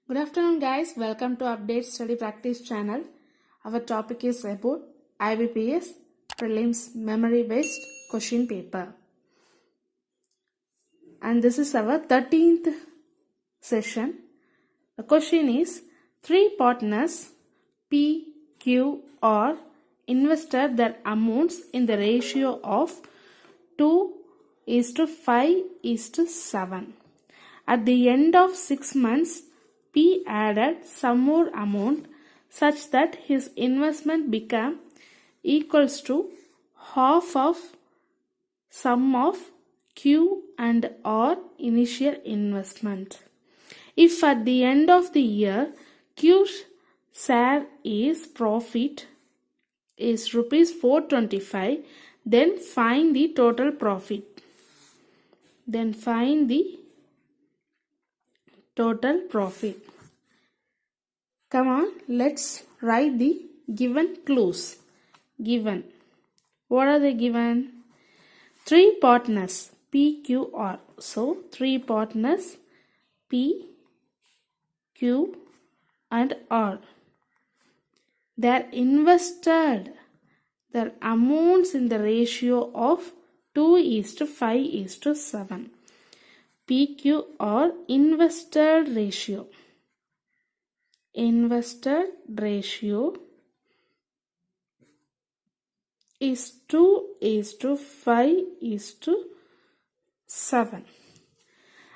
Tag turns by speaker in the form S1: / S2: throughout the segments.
S1: Good afternoon guys, welcome to Update Study Practice channel. Our topic is about ibps prelims memory based question paper. And this is our 13th session. The question is, three partners P, Q, R invested their amounts in the ratio of 2:5:7. At the end of 6 months, P added some more amount such that his investment became equals to half of sum of Q and R initial investment. If at the end of the year Q's share is profit is rupees 425, then find the total profit. Come on, let's write the given clues. Given. What are they given? Three partners P, Q, R. So, three partners P, Q, and R. They are invested their amounts in the ratio of 2:5:7. PQR invested ratio is 2:5:7.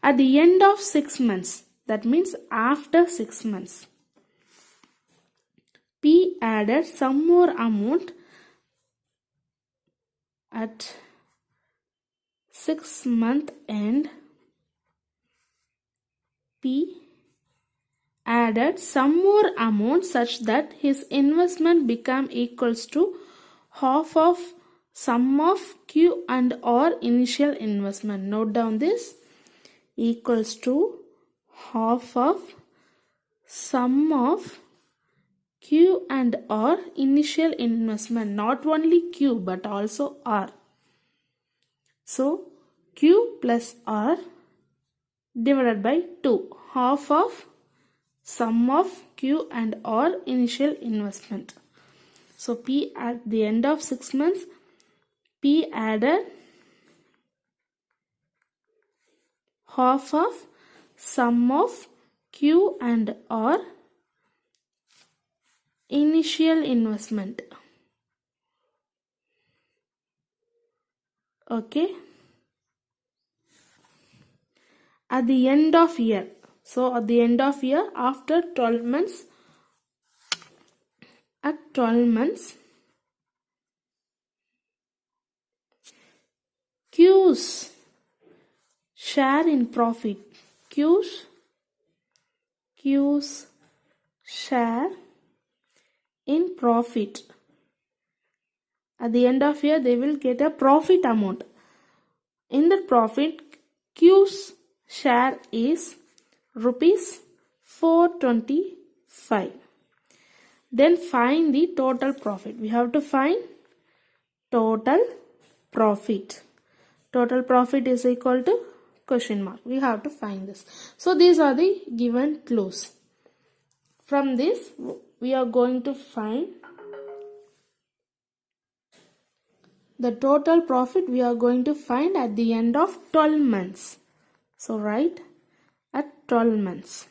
S1: At the end of 6 months, that means after 6 months, P added some more amount at 6-month end. P added some more amount such that his investment became equals to half of sum of Q and R initial investment. Note down this, equals to half of sum of Q and R initial investment. Not only Q but also R. So Q plus R divided by 2, half of sum of Q and R initial investment. So P at the end of 6 months, P added half of sum of Q and R initial investment. Okay. At the end of year. So at the end of year, after 12 months, at 12 months, Q's share in profit. Q's share in profit. At the end of year, they will get a profit amount. In the profit, Q's share is rupees 425. Then find the total profit. We have to find total profit. Total profit is equal to question mark. We have to find this. So these are the given clues. From this, we are going to find the total profit we are going to find at the end of 12 months. So write at 12 months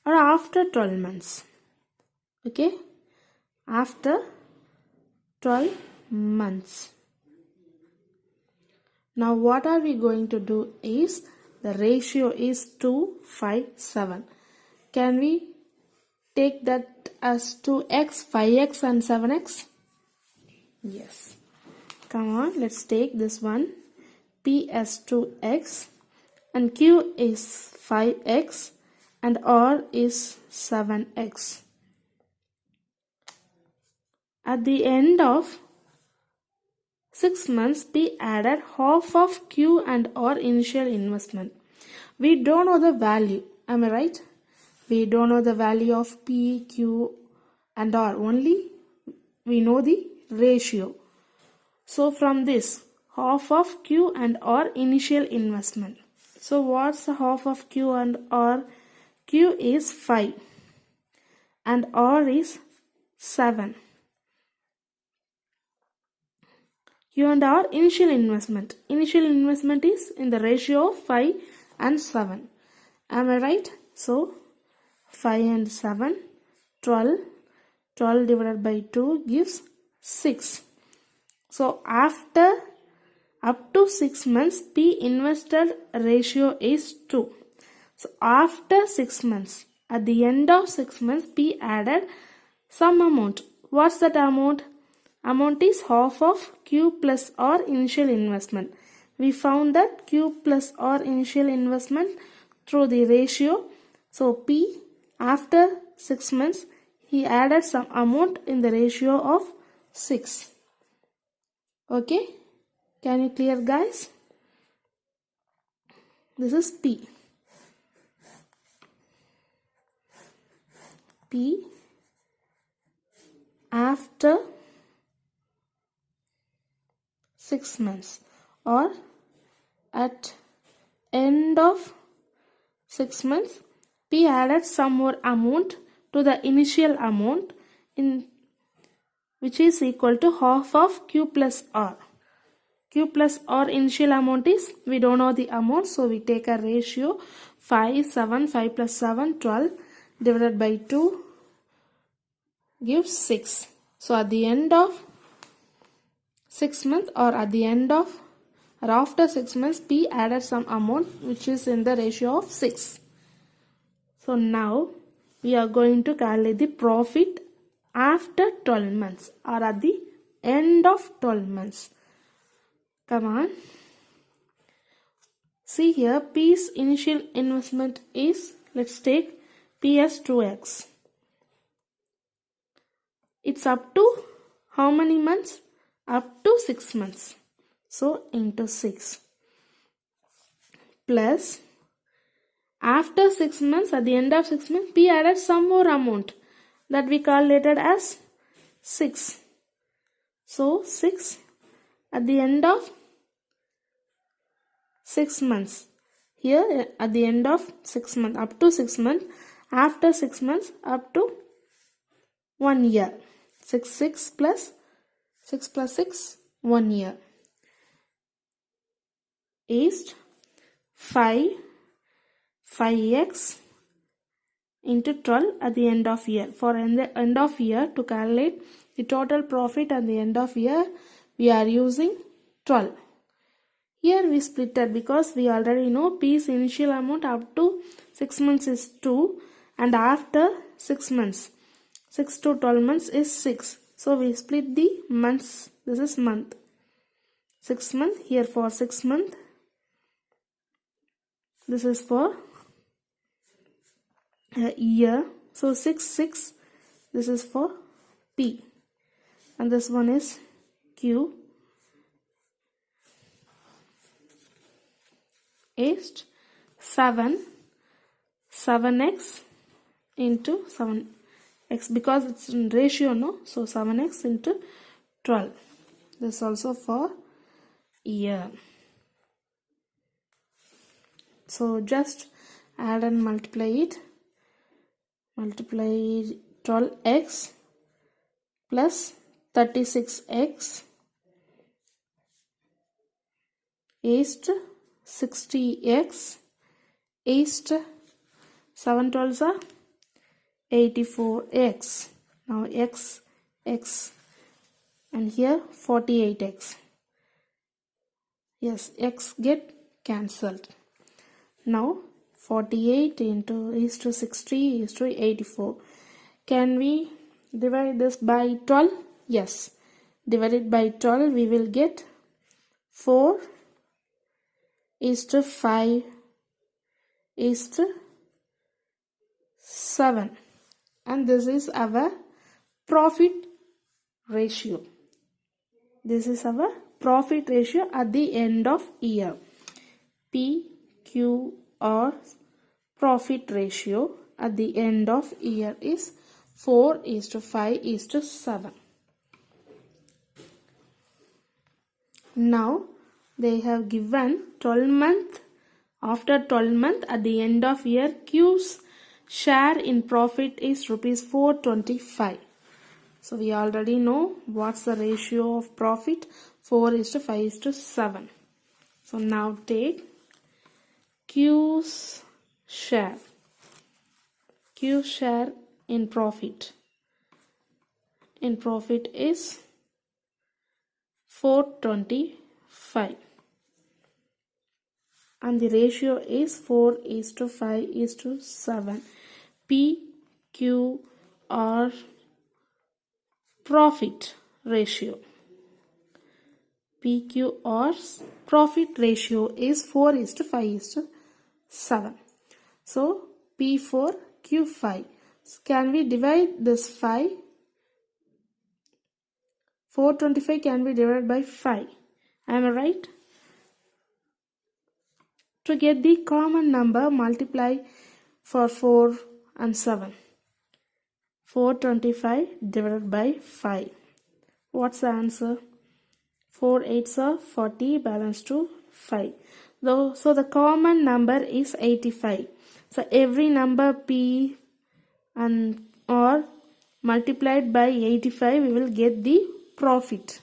S1: or after 12 months. Okay, after 12 months. Now what are we going to do is, the ratio is 2:5:7. Can we take that as 2x, 5x and 7x? Yes. Come on, let's take this one. P as 2x and Q is 5x and R is 7x. At the end of 6 months, P added half of Q and R initial investment. We don't know the value. Am I right? We don't know the value of P, Q and R. Only we know the ratio. So from this, half of Q and R initial investment. So what's the half of Q and R? Q is 5 and R is 7. Q and R initial investment. Initial investment is in the ratio of 5 and 7. Am I right? So 5 and 7, 12. 12 divided by 2 gives 6. So after up to 6 months, P invested ratio is 2. So after 6 months, at the end of 6 months, P added some amount. What's that amount? Amount is half of Q plus R initial investment. We found that Q plus R initial investment through the ratio. So P after 6 months, he added some amount in the ratio of 6. Okay, can you clear, guys? This is P. P after 6 months or at end of 6 months, P added some more amount to the initial amount in which is equal to half of Q plus R. Q plus R initial amount is, we don't know the amount, so we take a ratio 5, 7, 5 plus 7, 12 divided by 2 gives 6. So at the end of 6 months or at the end of or after 6 months, P added some amount which is in the ratio of 6. So now we are going to calculate the profit after 12 months or at the end of 12 months. Come on. See here, P's initial investment is, let's take P as 2x. It's up to how many months? Up to 6 months. So into 6 plus after 6 months, at the end of 6 months, P added some more amount that we calculated as 6. So 6 at the end of 6 months. Here at the end of 6 months, up to 6 months, after 6 months, up to 1 year. 6 plus 6, 1 year. Is 5x into 12 at the end of year. For the end of year, to calculate the total profit at the end of year, we are using 12. Here we split it because we already know P's initial amount up to 6 months is 2 and after 6 months, 6 to 12 months is 6. So we split the months. This is month. 6 months here for 6 months. This is for a year. So 6. This is for P. And this one is Q. Is 7x into 7x because it's in ratio, no? So 7x into 12. This also for year. So just add and multiply it. Multiply 12x plus 36x is 60x is 7 12s are 84x. Now x and here 48x. Yes, x get cancelled. Now 48 into is to 60 is to 84. Can we divide this by 12? Yes. Divided by 12 we will get 4 is to 5 is to 7. And this is our profit ratio. This is our profit ratio at the end of year. PQR profit ratio at the end of year is 4 is to 5 is to 7. Now they have given 12 month. After 12 month at the end of year, Q's share in profit is rupees 425. So we already know what's the ratio of profit. 4:5:7. So now take Q's share. Q share in profit. In profit is 425. And the ratio is 4:5:7. P, Q, R profit ratio. PQR's profit ratio is 4:5:7. So P4, Q5. Can we divide this 5? 425 can be divided by 5. Am I right? To get the common number, multiply for 4 and 7. 425 divided by 5. What's the answer? 4 8s are 40, balance to 5. So the common number is 85. So every number P and or multiplied by 85, we will get the profit.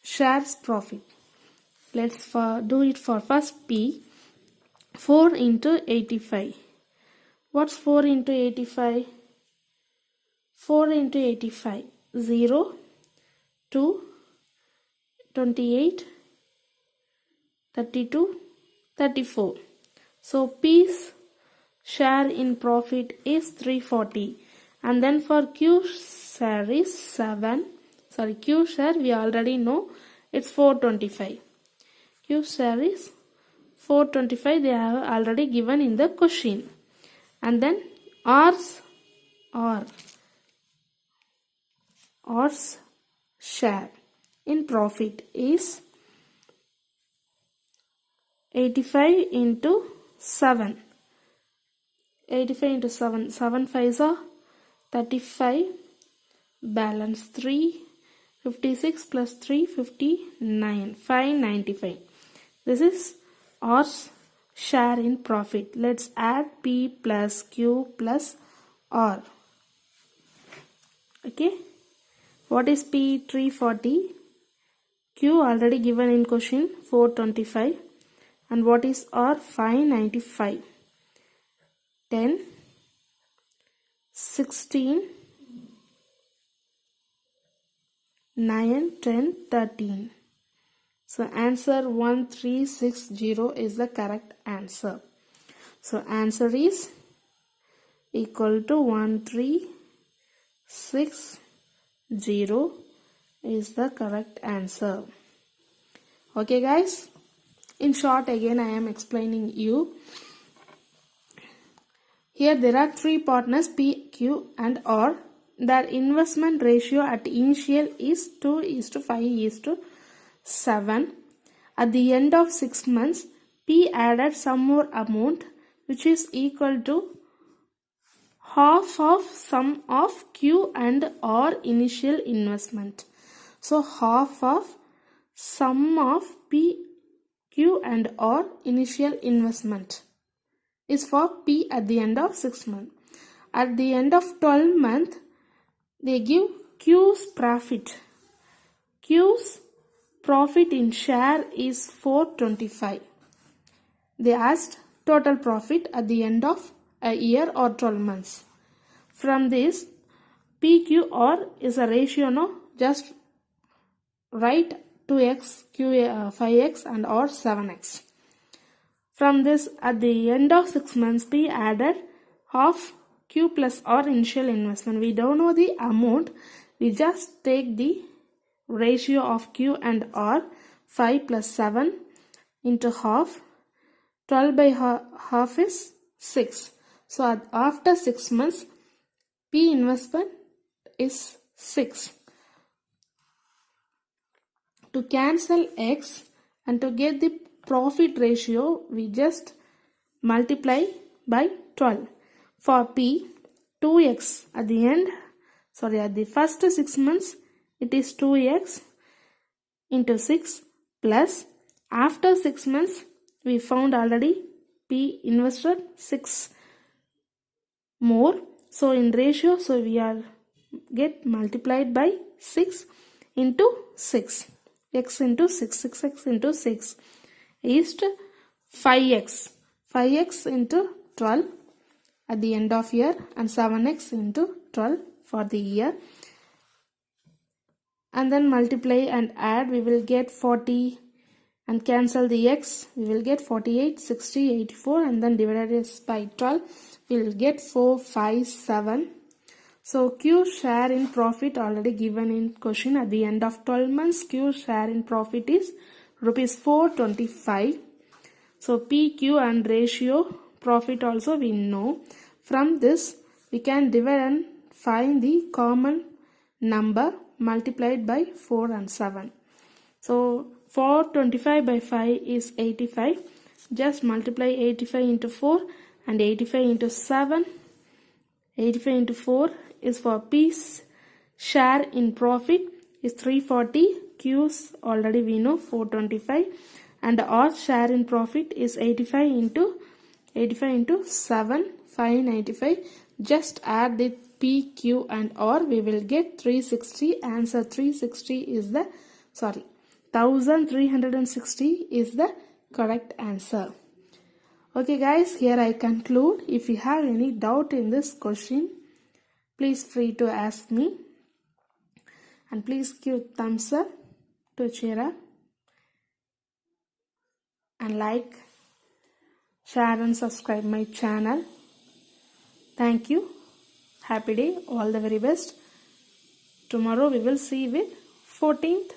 S1: Shares profit. Let's do it for first P. 4 into 85. What's 4 into 85? 4 into 85. 0, 2, 28, 32, 34. So P's share in profit is 340. And then for Q share is 7. Sorry, Q share we already know it's 425. Q share is 425, they have already given in the question. And then R's share in profit is 85 into 7. 85 into 7. 7 5s are 35. Balance 3. 56 plus 3, 59. 595. This is R's share in profit. Let's add P plus Q plus R. Okay. What is P? 340. Q already given in question, 425. And what is R? 595. 10, 16, 9, 10, 13. So answer 1360 is the correct answer. So answer is equal to 1360 is the correct answer. Okay guys, in short again I am explaining you. Here there are three partners P, Q and R. Their investment ratio at initial is 2:5:7. At the end of 6 months, P added some more amount which is equal to half of sum of Q and R initial investment. So half of sum of P, Q and R initial investment is for P at the end of 6 months. At the end of 12 months, they give Q's profit. Q's profit in share is 425. They asked total profit at the end of a year or 12 months. From this, PQR is a ratio, no? Just write 2x, Q 5x and R 7x. From this, at the end of 6 months, P added half Q plus R initial investment. We don't know the amount. We just take the ratio of Q and R. 5 plus 7 into half. 12 by half is 6. So after 6 months, P investment is 6. To cancel X and to get the profit ratio, we just multiply by 12. For P, 2x at the end, at the first 6 months, it is 2x into 6 plus after 6 months, we found already P invested 6 more. So in ratio, so we are get multiplied by 6 into 6. X into 6. 6x into 6 is 5x. 5x into 12 at the end of year, and 7x into 12 for the year. And then multiply and add, we will get 40 and cancel the x, we will get 48, 60, 84, and then divided this by 12, we will get 4, 5, 7. So Q share in profit already given in question. At the end of 12 months, Q share in profit is rupees 425. So P, Q and ratio profit also we know. From this we can divide and find the common number multiplied by 4 and 7. So 425 by 5 is 85. Just multiply 85 into 4 and 85 into 7. 85 into 4 is for P's share in profit is 340. Q's already we know 425. And R's share in profit is 85 into 7, 595. Just add the P, Q and R, we will get 360. Answer 360 is the 1360 is the correct answer. Okay guys, here I conclude. If you have any doubt in this question, please free to ask me, and please give thumbs up to cheer up, and like, share and subscribe my channel. Thank you. Happy day. All the very best. Tomorrow we will see with 14th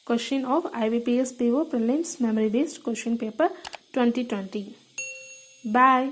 S1: question of IBPS PO Prelims Memory Based Question Paper 2020. Bye.